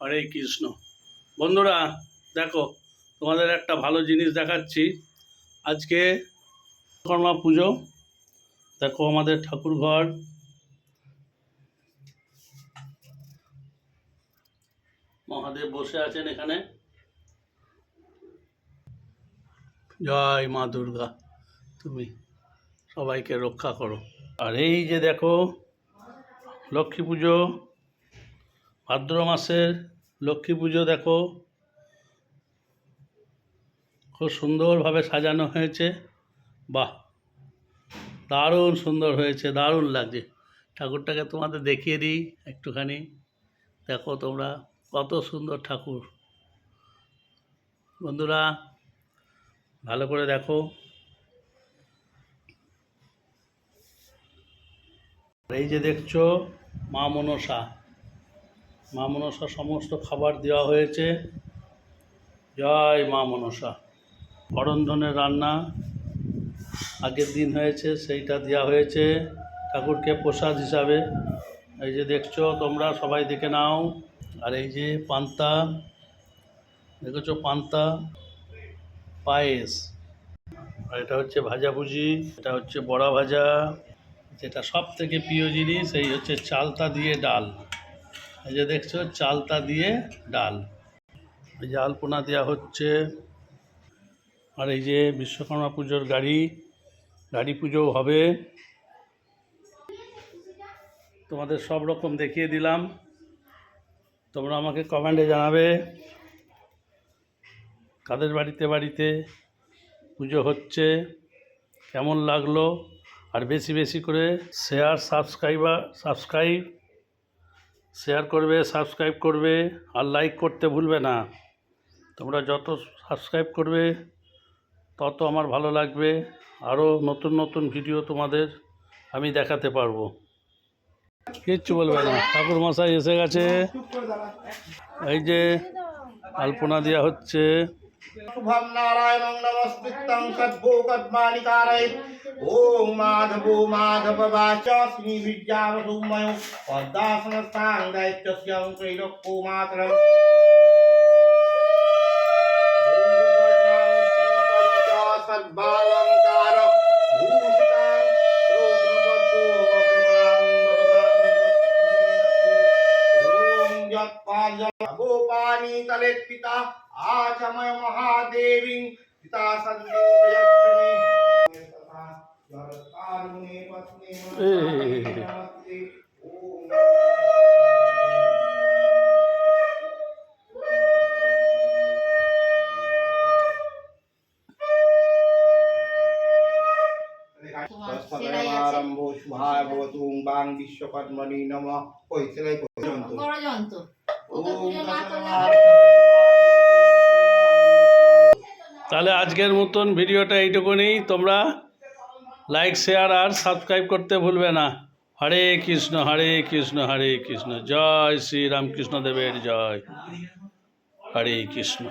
হরে কৃষ্ণ। বন্ধুরা দেখো, তোমাদের একটা ভালো জিনিস দেখাচ্ছি। আজকে বিশ্বকর্মা পুজো। দেখো আমাদের ঠাকুর ঘর, মহাদেব বসে আছেন এখানে। জয় মা দুর্গা, তুমি সবাইকে রক্ষা করো। আর এই যে দেখো লক্ষ্মী পুজো, ভাদ্র মাসের লক্ষ্মী পুজো দেখো, খুব সুন্দরভাবে সাজানো হয়েছে। বাহ, দারুণ সুন্দর হয়েছে, দারুণ লাগছে। ঠাকুরটাকে তোমাদের দেখিয়ে দিই একটুখানি। দেখো তোমরা কত সুন্দর ঠাকুর। বন্ধুরা ভালো করে দেখো। এই যে দেখছো মা মনসা, মা মনসা সমস্ত খাবার দেওয়া হয়েছে। জয় মা মনসা। অরন্ধনের রান্না আগের দিন হয়েছে, সেইটা দেওয়া হয়েছে ঠাকুরকে প্রসাদ হিসাবে। এই যে দেখছো তোমরা সবাই দেখে নাও। আর এই যে পান্তা দেখেছো, পান্তা পায়েস। আর এটা হচ্ছে ভাজাভুজি, এটা হচ্ছে বড়া ভাজা, যেটা সব থেকে প্রিয় জিনিস এই হচ্ছে চালতা দিয়ে ডাল। এই যে দেখছো চালতা দিয়ে ডাল। এই যে আলপনা দেওয়া হচ্ছে। আর এই যে বিশ্বকর্মা পুজোর গাড়ি পুজো হবে। তোমাদের সব রকম দেখিয়ে দিলাম। তোমরা আমাকে কমেন্টে জানাবে কাদের বাড়িতে পুজো হচ্ছে, কেমন লাগলো। আর বেশি বেশি করে শেয়ার করবে, সাবস্ক্রাইব করবে, আর লাইক করতে ভুলবে না। তোমরা যত সাবস্ক্রাইব করবে তত আমার ভালো লাগবে, আরও নতুন নতুন ভিডিও তোমাদের আমি দেখাতে পারবো। কিচ্ছু বলবে না, ঠাকুর মশাই এসে গেছে। এই যে আলপনা দেওয়া হচ্ছে। শুভম নারায়ণং নমস্কৃত্যং সদ্ভোগদ্মানি কারয়েৎ। ওম মাধবো মাধববাচস্মি বিদ্যাবসুময় পদ্মাসনস্থাং দৈত্যস্যং ত্রৈলোক্যো মাতরম। সদ্বালঙ্কার ভূষিতাং রৌদ্রবদ্ধো ওম যৎপানি তলেৎ পিতা आचमय महादेवी पिता संदीपयक्षणे तथा कारुणे पत्नी नमस्ते। ओम आरंभो शुभाय भवतु बां विश्वकर्मणि नमः। ओई सेलाई পর্যন্ত পর্যন্ত তাহলে আজকের মতন ভিডিওটা এইটুকুনি। তোমরা লাইক, শেয়ার আর সাবস্ক্রাইব করতে ভুলবে না। হরে কৃষ্ণ হরে কৃষ্ণ হরে কৃষ্ণ। জয় শ্রী রামকৃষ্ণ দেবের জয়। হরে কৃষ্ণ।